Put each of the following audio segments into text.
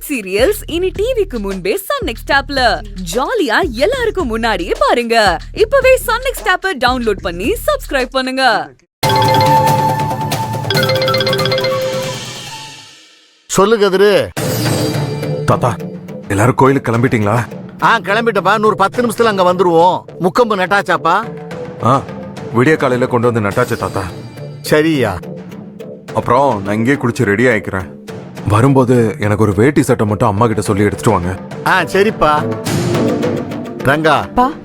Web serials இனி டிவிக்கு முன்பே சன் நெக்ஸ்ட் ஆப்ல ஜாலியா எல்லாருக்கும் முன்னாடியே பாருங்க. இப்பவே சன் நெக்ஸ்ட் ஆப்பை டவுன்லோட் பண்ணி சப்ஸ்கிரைப் பண்ணுங்க. சொல்லு கதிரு. தாத்தா, எல்லாரும் கோயிலுக்கு கிளம்பிட்டீங்களா? கிளம்பிட்டப்பா. 10 நிமிஷத்துல அங்க வந்துருவோம். முக்கம்பு நட்டாச்சாப்பா? விடிய காலையில கொண்டு வந்து நட்டாச்சு தாத்தா. சரியா. அப்புறம் நான் இங்கே குளிச்சு ரெடி ஆயிக்கிறேன். வரும்போது எனக்கு ஒரு வேட்டி சட்டை மட்டும் அம்மா கிட்ட சொல்லி எடுத்துட்டு வாங்க. சரிப்பா. ரங்கா,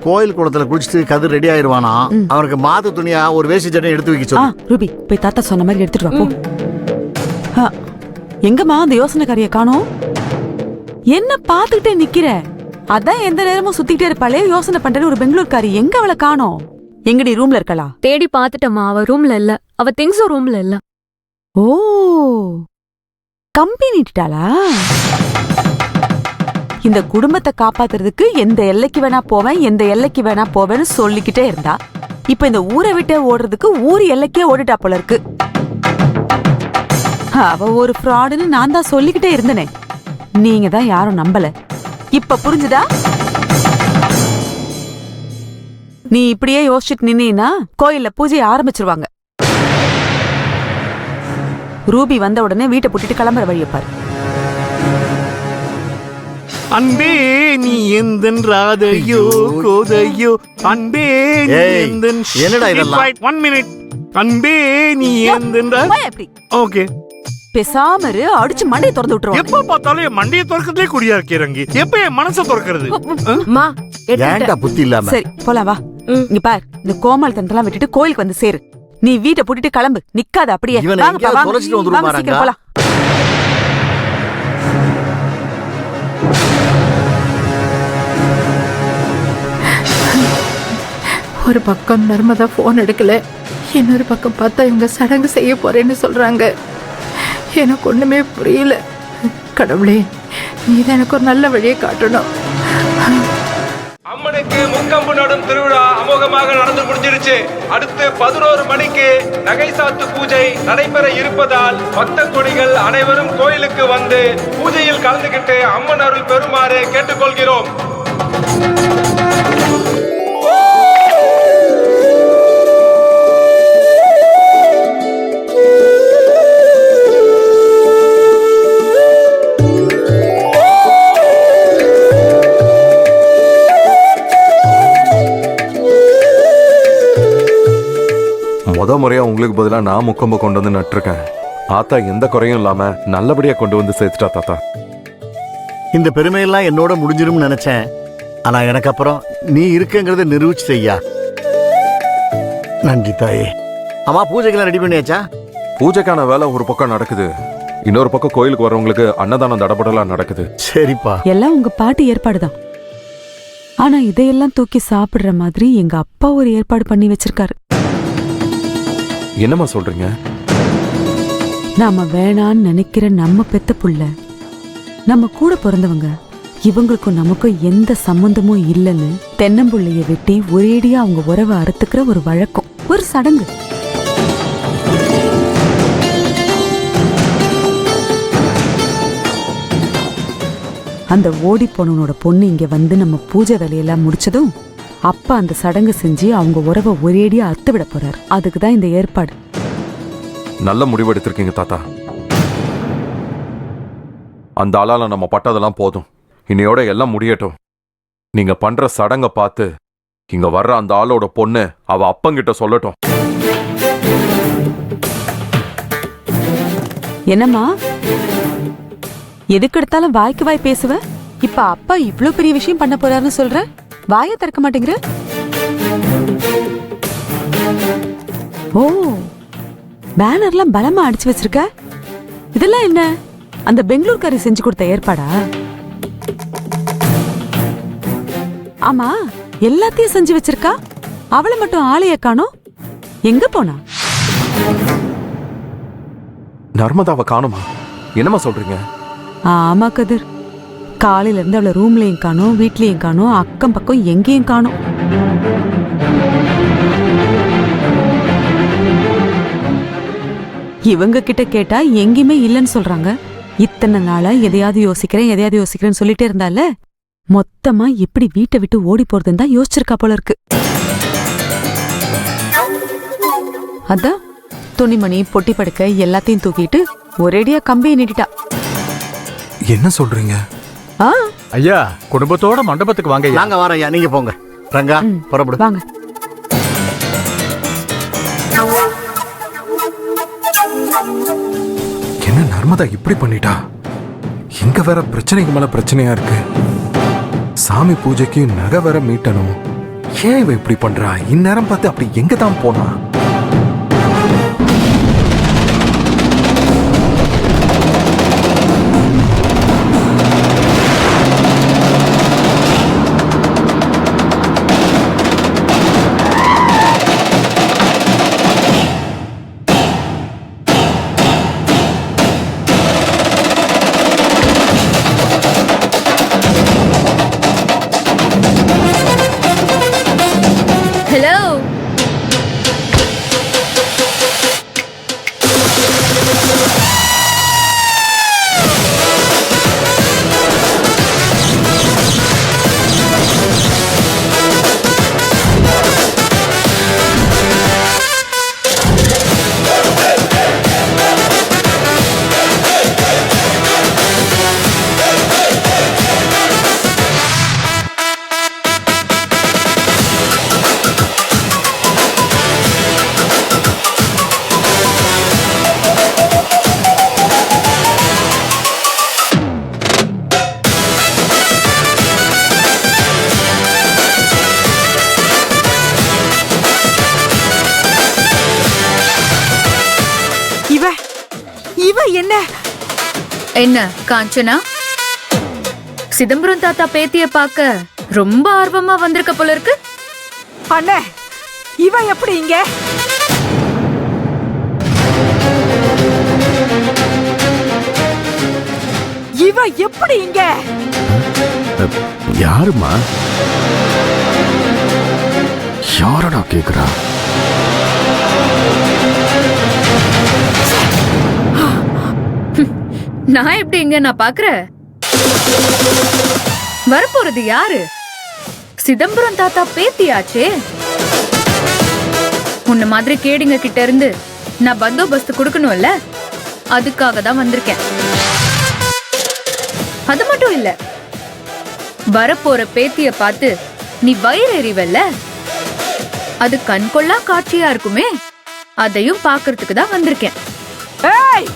கோயில் குளத்துல குளிச்சுட்டு கதிர் ரெடி ஆயிருவானா? அவனுக்கு மாத்து துணியா ஒரு வேஷ்டி சட்டை எடுத்து வைக்க சொல்லு. ரூபி, போய் தாத்தா சொன்ன மாதிரி எடுத்துட்டு வா போ. எங்கம்மா அந்த யோசனைக்காரிய காணோம்? என்ன பாத்துக்கிட்டே நிக்கிற? அதான் எந்த நேரமும் சுத்திட்டே இருப்பாளே யோசனை பண்ற ஒரு பெங்களூர்காரி. எங்க அவளை காணோம்? எங்கடி ரூம்ல இருக்கலா? தேடி பாத்துட்டம்மா, அவ ரூம்ல இல்ல. அவ திங்ஸும் ரூம்ல இல்ல. ஓ, கம்பெனிட்டாளா? இந்த குடும்பத்தை காப்பாத்துறதுக்கு எந்த எல்லைக்கு வேணா போவேன், எந்த எல்லைக்கு வேணா போவேன்னு சொல்லிக்கிட்டே இருந்தா, இப்ப இந்த ஊரை விட்டே ஓடுறதுக்கு ஊர் எல்லைக்கே ஓடிட்டா போல இருக்கு. அவ ஒரு ஃப்ராடுன்னு நான் தான் சொல்லிக்கிட்டே இருந்தனே. நீங்க தான் யாரும் நம்பல. இப்ப புரிஞ்சுதா? நீ இப்படியே யோசிச்சுட்டு நின்னா கோயில்ல பூஜையை ஆரம்பிச்சிருவாங்க. ரூபி வந்த உடனே வீட்டை புட்டிட்டு கிளம்புற வழியை பாரு. அன்பே நீ எந்தன் ராதையோ கோதையோ, அன்பே நீ எந்தன். என்னடா இதெல்லாம்? 1 மினிட். அன்பே நீ எந்தன். ஓகே, பேசாம இரு, அடிச்சு மண்டையை திறந்து விட்டுருவோம். எப்ப பார்த்தாலும் என் மண்டையை திறக்கிறதே குடியா இருக்கிறங்க. எப்ப என் மனசை திறக்கிறது? ஏன்டா புத்தி இல்லாம? சரி போலாம் வா. இங்க பார், இந்த கோமல் தனத்தெல்லாம் விட்டுட்டு கோயிலுக்கு வந்து சேரு. நீ வீட்டை புட்டிட்டு கிளம்பு, நிக்காத அப்படியே. போலாம். ஒரு பக்கம் நர்மதா போன் எடுக்கல, இன்னொரு பக்கம் பார்த்தா இவங்க சடங்கு செய்ய போறேன்னு சொல்றாங்க. எனக்கு ஒண்ணுமே புரியல. கடவுளே, நீதான் எனக்கு ஒரு நல்ல வழியை காட்டணும். அம்மனுக்கு முக்கம்பு நடும் திருவிழா அமோகமாக நடந்து முடிஞ்சிருச்சு. அடுத்து 11 மணிக்கு நகை சாத்து பூஜை நடைபெற இருப்பதால் பக்த கொடிகள் அனைவரும் கோயிலுக்கு வந்து பூஜையில் கலந்துகிட்டு அம்மன் அருள் பெறுமாறு கேட்டுக்கொள்கிறோம். முறையா உங்களுக்கு பதிலா நான் முக்கொம்ப கொண்டு வந்து நட்டிருக்கேன். ஆத்தா எந்த குறையும் இல்லாம நல்லபடியா கொண்டு வந்து சேர்த்துட்டா தாத்தா. இந்த பெருமையெல்லாம் என்னோட முடிஞ்சிரும் நினைச்சேன். ஆனா எனக்கு அப்புறம் நீ இருக்குங்கிறத நிரூபிச்சு செய்யா. நன்றி தாயே. அம்மா, பூஜைக்கெல்லாம் ரெடி பண்ணியாச்சா? பூஜைக்கான வேலை ஒரு பக்கம் நடக்குது, இன்னொரு பக்கம் கோயிலுக்கு வரவங்களுக்கு அன்னதானம் தடபடலாம் நடக்குது. சரிப்பா. எல்லாம் உங்க பாட்டி ஏற்பாடுதான். ஆனா இதையெல்லாம் தூக்கி சாப்பிடுற மாதிரி எங்க அப்பா ஒரு ஏற்பாடு பண்ணி வச்சிருக்காரு. என்னம்மா சொல்றீங்க? நாம வேணான்னு நினைக்கிற நம்ம பெத்த புள்ள, நம்ம கூட பிறந்தவங்க, இவங்களுக்கும் நமக்கும் எந்த சம்பந்தமும் இல்லைன்னு தென்னம்புள்ளைய வெட்டி ஒரேடியா அவங்க உறவை அறுத்துக்கிற ஒரு வழக்கம், ஒரு சடங்கு. அந்த ஓடி போனவனோட பொண்ணு இங்க வந்து நம்ம பூஜை வேலையெல்லாம் முடிச்சதும் அப்பா அந்த சடங்கு செஞ்சு அவங்க உறவை ஒரேடியா அறுத்து விட போறாரு. அதுக்குதான் இந்த ஏற்பாடு. நல்ல முடிவு எடுத்திருக்கீங்க தாத்தா. அந்த ஆளால நம்ம பட்டதெல்லாம் போதும். இன்னையோட எல்லாம் முடியட்டும். நீங்க பண்ற சடங்க பார்த்து இங்க வர்ற அந்த ஆளோட பொண்ணு அவ அப்பங்கிட்ட சொல்லட்டும். என்னம்மா, எதுக்கு எடுத்தாலும் வாய்க்கு வாய் பேசுவ? இப்ப அப்பா இவ்ளோ பெரிய விஷயம் பண்ண போறாருன்னு சொல்ற, வாயை திறக்க மாட்டேங்கிற? ஓ, பேனர்லாம் பலமா அடிச்சு வச்சிருக்க. இதெல்லாம் என்ன? அந்த பெங்களூர்காரி செஞ்சு கொடுத்த ஏற்பாடா? ஆமா, எல்லாத்தையும் செஞ்சு வச்சிருக்கா. அவளை மட்டும் ஆளைய காணோம். எங்க போனா? நர்மதாவை காணுமா? என்னமா சொல்றீங்க? ஆமா கதிர், காலையில இருந்து அவளை ரூம்லயும் காணோம், வீட்லயும் காணோம், அக்கம் பக்கம் எங்கேயும் காணோம். இவங்க கிட்ட கேட்டா எங்கேயுமே இல்லைன்னு சொல்றாங்க. இத்தனை நாளா எதையாவது யோசிக்கிறேன்னு சொல்லிட்டே இருந்தால மொத்தமா எப்படி வீட்டை விட்டு ஓடி போறதுன்னு தான் யோசிச்சிருக்கா போல இருக்கு. அதான் துணிமணி பொட்டி படுக்க எல்லாத்தையும் தூக்கிட்டு ஒரேடியா கம்பியை நீட்டிட்டா. என்ன சொல்றீங்க? ஐயா குடும்பத்தோட மண்டபத்துக்கு வாங்க ஐயா. நாங்க வரோம் ஐயா, நீங்க போங்க. ரங்கா புறப்படு. வாங்க. என்ன நர்மதா இப்படி பண்ணிட்டா? இங்க வேற பிரச்சனைக்கு மேல பிரச்சனையா இருக்கு. சாமி பூஜைக்கு நகை வேற மீட்டணும். ஏன் இவ இப்படி பண்றா? இந்நேரம் பார்த்து அப்படி எங்க தான் போனா? ஹலோ, இவ என்ன காஞ்சனா, சிதம்பரம் தாத்தா பேத்திய பார்க்க ரொம்ப ஆர்வமா வந்திருக்க போல இருக்கு. அண்ணே, இவ எப்படி இங்க? இவ எப்படி இங்க? யாருமா? யாரடா கேக்குறா? நான் எப்படி இங்க நான் பாக்குறேன்? வரப்போறது யாரு? சிதம்பரம் தாத்தா பேத்தியாச்சே. உன்ன மாதிரி கேடிங்க கிட்ட இருந்து நான் பந்தோபஸ்து கொடுக்கணும்ல, அதுக்காக தான் வந்திருக்கேன். அது மட்டும் இல்ல, வரப்போற பேத்திய பார்த்து நீ வயிறு எறிவல்ல, அது கண்கொள்ளா காட்சியா இருக்குமே, அதையும் பாக்குறதுக்கு தான் வந்திருக்கேன். ஏய்,